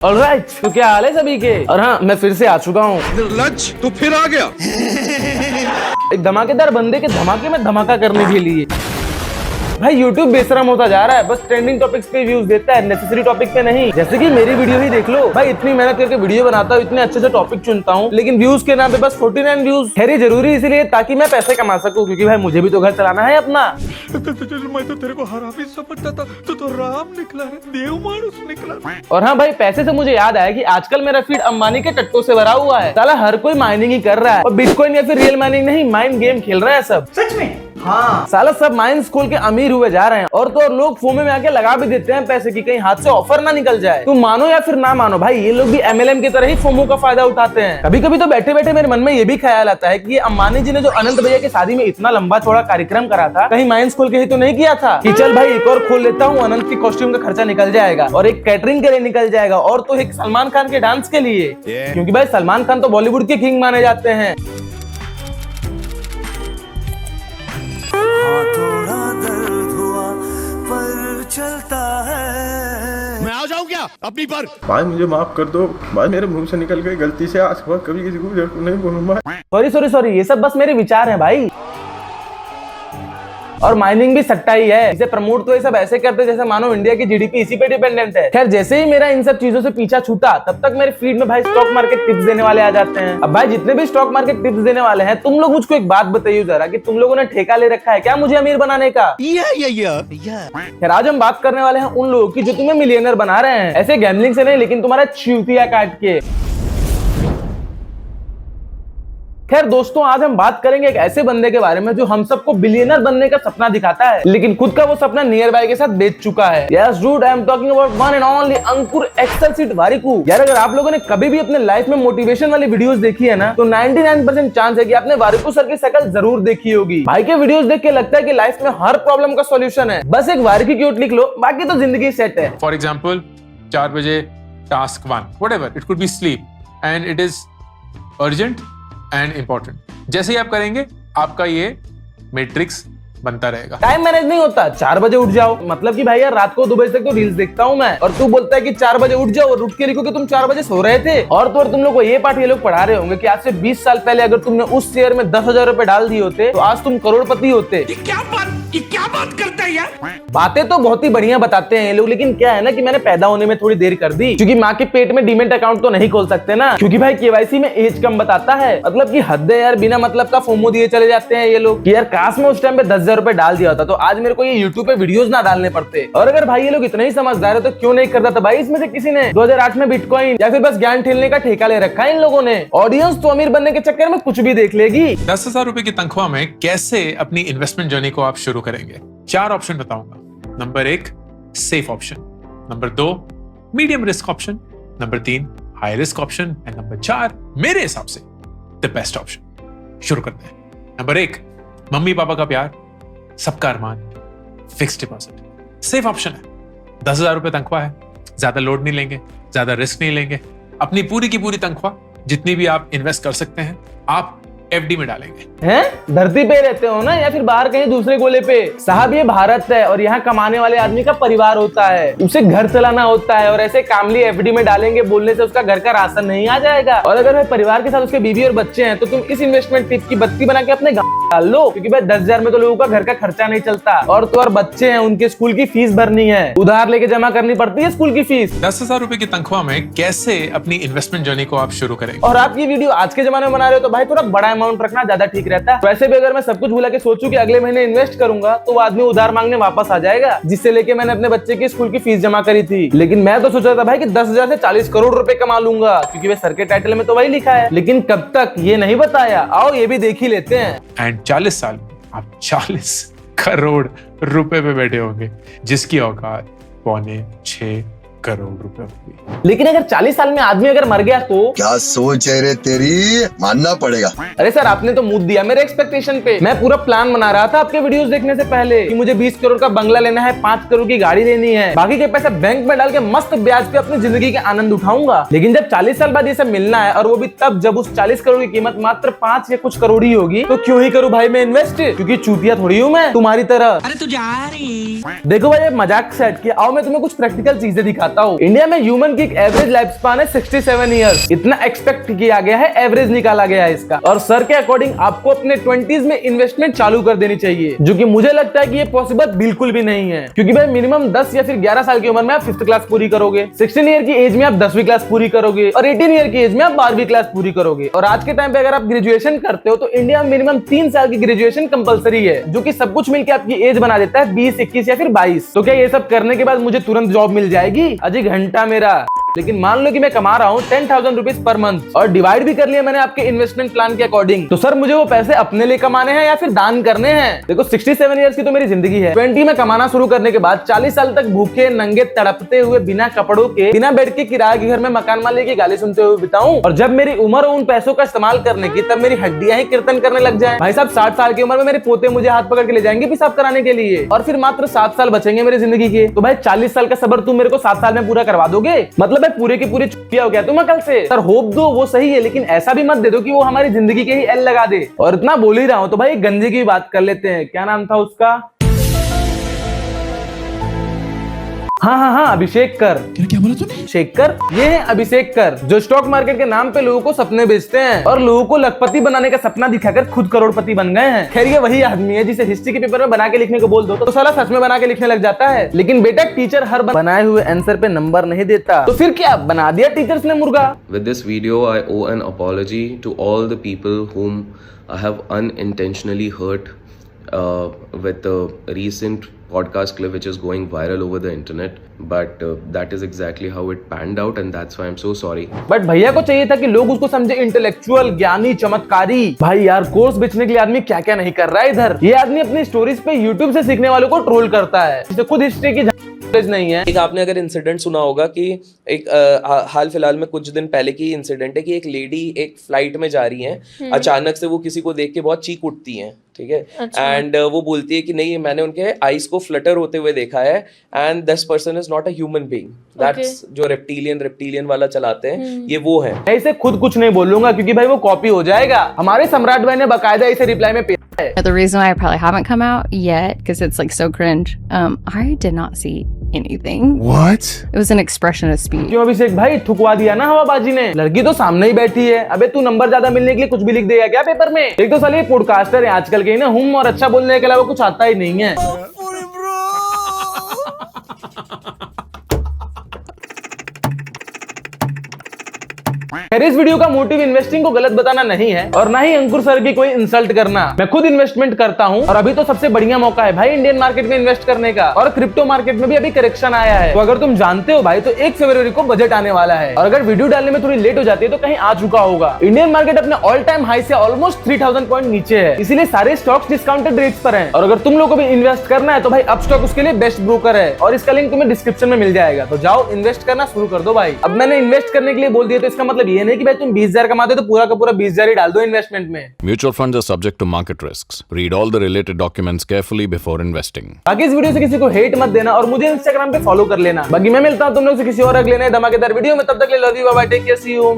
Alright, तो क्या हाल है सभी के। और हाँ, मैं फिर से आ चुका हूँ। निर्लज्ज, तो फिर आ गया। एक धमाकेदार बंदे के धमाके में धमाका करने के लिए। भाई YouTube बेशरम होता जा रहा है, बस ट्रेंडिंग टॉपिक्स पे व्यूज देता है, नेसेसरी टॉपिक पे नहीं। जैसे कि मेरी वीडियो ही देख लो भाई, इतनी मेहनत करके वीडियो बनाता हूँ, इतने अच्छे से टॉपिक चुनता हूँ, लेकिन व्यूज के नाम पे बस 49 व्यूज। खैर ये जरूरी इसलिए ताकि मैं पैसे कमा सकूं, क्योंकि भाई मुझे भी तो घर चलाना है अपना। मैं तो तेरे को हरामी समझता था, तो राम निकला है, देव मानुस निकला। और हाँ भाई, पैसे से मुझे याद आया कि आजकल मेरा फीड अंबानी के टट्टों से भरा हुआ है। साला हर कोई माइनिंग ही कर रहा है, और बिटकॉइन या फिर रियल माइनिंग नहीं, माइंड गेम खेल रहा है सब। सच में? हाँ साला सब माइंस खोल के अमीर हुए जा रहे हैं, और तो और लोग फोमे में आके लगा भी देते हैं पैसे की, कहीं हाथ से ऑफर ना निकल जाए। तुम मानो या फिर ना मानो भाई, ये लोग भी MLM की तरह ही फोमो का फायदा उठाते हैं। कभी कभी तो बैठे बैठे मेरे मन में ये भी ख्याल आता है कि ये अंबानी जी ने जो अनंत भैया की शादी में इतना लंबा चौड़ा कार्यक्रम करा था, कहीं माइंस खोल के ही तो नहीं किया था कि चल भाई एक और खोल लेता हूँ, अनंत की कॉस्ट्यूम का खर्चा निकल जाएगा, और एक कैटरिंग के लिए निकल जाएगा, और तो एक सलमान खान के डांस के लिए, क्योंकि भाई सलमान खान तो बॉलीवुड के किंग माने जाते हैं। चलता है। मैं आ जाऊं क्या अपनी पर? भाई मुझे माफ कर दो भाई, मेरे मुंह से निकल गई गलती से, आज के बाद कभी किसी को नहीं बोलूंगा। सॉरी, ये सब बस मेरे विचार हैं भाई। और माइनिंग भी सट्टा ही है, इसे प्रमोट तो ये सब ऐसे करते जैसे मानो इंडिया की GDP इसी पे डिपेंडेंट है। खैर जैसे ही मेरा इन सब चीजों से पीछा छूटा, तब तक मेरे फीड में भाई स्टॉक मार्केट टिप्स देने वाले आ जाते हैं। अब भाई जितने भी स्टॉक मार्केट टिप्स देने वाले हैं, तुम लोग मुझको एक बात बताइए जरा कि तुम लोगों ने ठेका ले रखा है क्या मुझे अमीर बनाने का? खैर आज हम बात करने वाले हैं उन लोगों की जो तुम्हें मिलियनर बना रहे हैं, ऐसे गैम्बलिंग से नहीं, लेकिन तुम्हारा चूतिया काट के। खैर दोस्तों, आज हम बात करेंगे एक ऐसे बंदे के बारे में जो हम सबको बिलियनर बनने का सपना दिखाता है, लेकिन खुद का वो सपना नियर बाय के साथ बेच चुका है। Yes dude, I am talking about one and only Ankur Excel sheet Warikoo. यार अगर आप लोगों ने कभी भी अपने लाइफ में मोटिवेशन वाली वीडियोस देखी है ना, तो 99% चांस है कि आपने वारिकू सर की शक्ल जरूर देखी होगी। भाई के वीडियोस देख के लगता है कि लाइफ में हर प्रॉब्लम का सॉल्यूशन है, बस एक वारिकू क्यूट लिख लो, बाकी तो जिंदगी सेट है। फॉर एग्जाम्पल 4 बजे task 1 whatever it could be sleep and it is urgent and important. जैसे ही आप करेंगे आपका ये मैट्रिक्स बनता रहेगा। टाइम मैनेज नहीं होता, 4 बजे उठ जाओ, मतलब कि भाई यार रात को 2 बजे तक तो रील्स देखता हूँ मैं, और तू बोलता है कि 4 बजे उठ जाओ, और उठ के लिखो कि तुम 4 बजे सो रहे थे। और तो और तुम लोग को ये पाठ ये लोग पढ़ा रहे होंगे कि आज से 20 साल पहले अगर तुमने उस शेयर में 10,000 रुपए डाल दिए होते तो आज तुम करोड़पति होते। ये क्या बात करता है यार? बातें तो बहुत ही बढ़िया बताते हैं ये लोग, लेकिन क्या है ना कि मैंने पैदा होने में थोड़ी देर कर दी, क्योंकि माँ के पेट में डीमेट अकाउंट तो नहीं खोल सकते ना, क्योंकि भाई KYC में एज कम बताता है। मतलब कि हद है यार, बिना मतलब का फोमो दिए चले जाते हैं ये लोग कि यार काश में उस टाइम पे 10,000 रुपए डाल दिया होता तो आज मेरे को ये YouTube पे वीडियोस ना डालने पड़ते। और अगर भाई ये लोग इतने ही समझदार है तो क्यों नहीं करता था भाई इसमें से किसी ने 2008 में बिटकॉइन या फिर बस ज्ञान ठेलने का ठेका ले रखा है इन लोगों ने। ऑडियंस तो अमीर बनने के चक्कर में कुछ भी देख लेगी। 10,000 रुपए की तनख्वाह में कैसे अपनी इन्वेस्टमेंट जर्नी को आप शुरू करेंगे? 4 ऑप्शन बताऊंगा। Number 1 safe option, number 2 medium risk option, number 3 high risk option, and number 4 मेरे हिसाब से द बेस्ट ऑप्शन। शुरू करते हैं। नंबर 1 मम्मी पापा का प्यार, सबका अरमान, फिक्स्ड डिपॉजिट। सेफ ऑप्शन है, 10,000 रुपए तनख्वाह है, ज्यादा लोड नहीं लेंगे, ज्यादा रिस्क नहीं लेंगे, अपनी पूरी की पूरी तनख्वाह जितनी भी आप इन्वेस्ट कर सकते हैं आप FD में डालेंगे। हैं? धरती पे रहते हो ना या फिर बाहर कहीं दूसरे गोले पे? साहब ये भारत है और यहाँ कमाने वाले आदमी का परिवार होता है, उसे घर चलाना होता है, और ऐसे कामली FD में डालेंगे बोलने से उसका घर का राशन नहीं आ जाएगा। और अगर भाई परिवार के साथ उसके बीवी और बच्चे हैं तो तुम इस इन्वेस्टमेंट टिप की बत्ती बना के अपने गाँव डाल लो, क्योंकि भाई 10,000 में तो लोगों का घर का खर्चा नहीं चलता। और तो और बच्चे हैं, उनके स्कूल की फीस भरनी है, उधार लेके जमा करनी पड़ती है स्कूल की फीस। 10,000 रुपए की तनख्वाह में कैसे अपनी इन्वेस्टमेंट जर्नी को आप शुरू करेंगे? और आप ये वीडियो आज के जमाने में बना रहे हो तो भाई थोड़ा बड़ा अमाउंट रखना ज्यादा ठीक रहता है। वैसे भी अगर मैं सब कुछ भूला के सोचूं कि अगले महीने इन्वेस्ट करूंगा तो वो आदमी उधार मांगने वापस आ जाएगा, जिससे लेके मैंने अपने बच्चे की स्कूल की फीस जमा करी थी। लेकिन मैं तो सोच रहा था भाई कि 10,000 से 40 करोड़ रुपए कमा लूंगा, क्योंकि वे सर के टाइटल में तो वही लिखा है, लेकिन कब तक ये नहीं बताया। आओ ये भी देख ही लेते हैं। एंड 40 साल में आप 40 करोड़ रुपए पे बैठे होंगे, जिसकी औकात 5.6 करोड़ रुपए होगी। लेकिन अगर 40 साल में आदमी अगर मर गया तो क्या सोच है रे तेरी, मानना पड़ेगा। अरे सर आपने तो मुद्दा दिया मेरे एक्सपेक्टेशन पे। मैं पूरा प्लान बना रहा था आपके वीडियोस देखने से पहले कि मुझे 20 करोड़ का बंगला लेना है, 5 करोड़ की गाड़ी लेनी है, बाकी के पैसे बैंक में डाल के मस्त ब्याज पे अपनी जिंदगी के आनंद उठाऊंगा। लेकिन जब 40 साल बाद ये सब मिलना है, और वो भी तब जब उस 40 करोड़ की कीमत मात्र 5 या कुछ करोड़ ही होगी, तो क्यों ही करूँ भाई मैं इन्वेस्ट, क्योंकि चूतिया थोड़ी हूँ मैं तुम्हारी तरह। अरे तू जा रही। देखो भाई मजाक सेट किया, आओ मैं तुम्हें कुछ प्रैक्टिकल चीजें दिखाता बताता हूँ। इंडिया में ह्यूमन की एक एवरेज लाइफ स्पान है 67 ईयर्स। इतना एक्सपेक्ट किया गया है, एवरेज निकाला गया है इसका। और सर के अकॉर्डिंग आपको अपने 20s में इन्वेस्टमेंट चालू कर देनी चाहिए, जो कि मुझे लगता है कि ये पॉसिबल बिल्कुल भी नहीं है, क्योंकि भाई मिनिमम 10 या फिर 11 साल की उम्र में आप 5th क्लास पूरी करोगे, 16 ईयर की एज में आप 10वीं क्लास पूरी करोगे और 18 ईयर की एज में आप 12वीं क्लास पूरी करोगे। और आज के टाइम पे अगर आप ग्रेजुएशन करते हो तो इंडिया में मिनिमम 3 साल की ग्रेजुएशन कंपलसरी है, जो कि सब कुछ मिलकर आपकी एज बना देता है 20, 21 या फिर 22। तो क्या ये सब करने के बाद मुझे तुरंत जॉब मिल जाएगी? अजी घंटा मेरा। लेकिन मान लो कि मैं कमा रहा हूँ 10,000 रुपीज पर मंथ और डिवाइड भी कर लिया मैंने आपके इन्वेस्टमेंट प्लान के अकॉर्डिंग, तो सर मुझे वो पैसे अपने लिए कमाने हैं या फिर दान करने हैं? देखो 67 इयर्स की तो मेरी जिंदगी है। 20 में कमाना शुरू करने के बाद 40 साल तक भूखे नंगे तड़पते हुए बिना कपड़ों के, बिना बेड के, किराए के घर में मकान मालिक की गाली सुनते हुए बिताऊं, और जब मेरी उम्र हो उन पैसों का इस्तेमाल करने की, तब मेरी हड्डियां ही कीर्तन करने लग जाए। भाई साहब 60 साल की उम्र में मेरे पोते मुझे हाथ पकड़ के ले जाएंगे पेशाब कराने के लिए, और फिर मात्र 7 साल बचेंगे मेरी जिंदगी के। तो भाई 40 साल का सब्र तुम मेरे को 7 साल में पूरा करवा दोगे? मतलब है पूरे के पूरे किया हो गया तुम अकल से। सर होप दो वो सही है, लेकिन ऐसा भी मत दे दो कि वो हमारी जिंदगी के ही एल लगा दे। और इतना बोल ही रहा हूं तो भाई गंजे की बात कर लेते हैं। क्या नाम था उसका? हाँ, अभिषेक कर। क्या बोला तूने? शेखर। ये है अभिषेक कर, जो स्टॉक मार्केट के नाम पे लोगों को सपने बेचते हैं और लोगों को लखपति बनाने का सपना दिखाकर खुद करोड़पति बन गए हैं। खैर ये वही आदमी है जिसे हिस्ट्री के पेपर में बना के लिखने को बोल दो तो साला सच में बना के लिखने लग जाता है। लेकिन बेटा टीचर हर बनाए हुए आंसर पे नंबर नहीं देता, तो फिर क्या बना दिया टीचर्स ने मुर्गा। With this video, I owe an apology to all the people whom I have unintentionally hurt with the recent podcast clip which is going viral over the internet, but that is exactly how it panned out and that's why I'm so sorry. But भैया को चाहिए था कि लोग उसको समझे intellectual, ज्ञानी, चमत्कारी। भाई यार कोर्स बेचने के लिए आदमी क्या क्या नहीं कर रहा है इधर। ये आदमी अपनी स्टोरीज पे यूट्यूब से सीखने वालों को ट्रोल करता है, जिसे खुद हिस्ट्री की नहीं है। एक आपने अगर इंसिडेंट सुना होगा कि एक हाल फिलहाल में कुछ दिन पहले की इंसिडेंट है कि एक लेडी एक फ्लाइट में जा रही हैं, अचानक से वो किसी को देख के बहुत चीख उठती हैं, ठीक है, एंड वो बोलती है कि नहीं मैंने उनके आईज को फ्लटर होते हुए देखा है and this person is not a human being, that's जो रेप्टिलियन वाला चलाते हैं, ये वो है। मैं इसे खुद कुछ नहीं बोलूंगा क्योंकि भाई वो कॉपी हो जाएगा। हमारे सम्राट भाई ने बकायदा इसे रिप्लाई में भेजा है। The reason why I probably haven't come out yet because it's like so cringe. I did not see anything. What? It was an expression of speech. क्यों अभिषेक भाई थुकवा दिया ना हवाबाजी ने? लड़की तो सामने ही बैठी है। अबे तू नंबर ज्यादा मिलने के लिए कुछ भी लिख देगा क्या पेपर में? एक तो साले पॉडकास्टर है आजकल के ना, हुम और अच्छा बोलने के अलावा कुछ आता ही नहीं है। खैर इस वीडियो का मोटिव इन्वेस्टिंग को गलत बताना नहीं है और ना ही अंकुर सर की कोई इंसल्ट करना। मैं खुद इन्वेस्टमेंट करता हूं और अभी तो सबसे बढ़िया मौका है भाई इंडियन मार्केट में इन्वेस्ट करने का, और क्रिप्टो मार्केट में भी अभी करेक्शन आया है। तो अगर तुम जानते हो भाई तो 1 फरवरी को बजट आने वाला है, और अगर वीडियो डालने में थोड़ी लेट हो जाती है तो कहीं आ चुका होगा। इंडियन मार्केट अपने ऑल टाइम हाई से ऑलमोस्ट 3000 पॉइंट नीचे है, इसीलिए सारे स्टॉक्स डिस्काउंटेड रेट्स पर हैं। और अगर तुम लोगों को भी इन्वेस्ट करना है तो भाई अपस्टॉक उसके लिए बेस्ट ब्रोकर है, और इसका लिंक तुम्हें डिस्क्रिप्शन में मिल जाएगा। तो जाओ इन्वेस्ट करना शुरू कर दो भाई। अब मैंने इन्वेस्ट करने के लिए बोल दिया तो इसका मतलब ये नहीं कि भाई तुम 20,000 कमाते तो पूरा का पूरा 20,000 ही डाल दो इन्वेस्टमेंट में। Mutual funds are subject to market risks. Read all the related documents carefully before investing. बाकी इस वीडियो से किसी को हेट मत देना और मुझे इंस्टाग्राम पे फॉलो कर लेना। बाकी मैं मिलता हूँ तुम लोग से किसी और अगले नए धमाकेदार वीडियो में, तब तक ले love you, bye bye, take care, see you.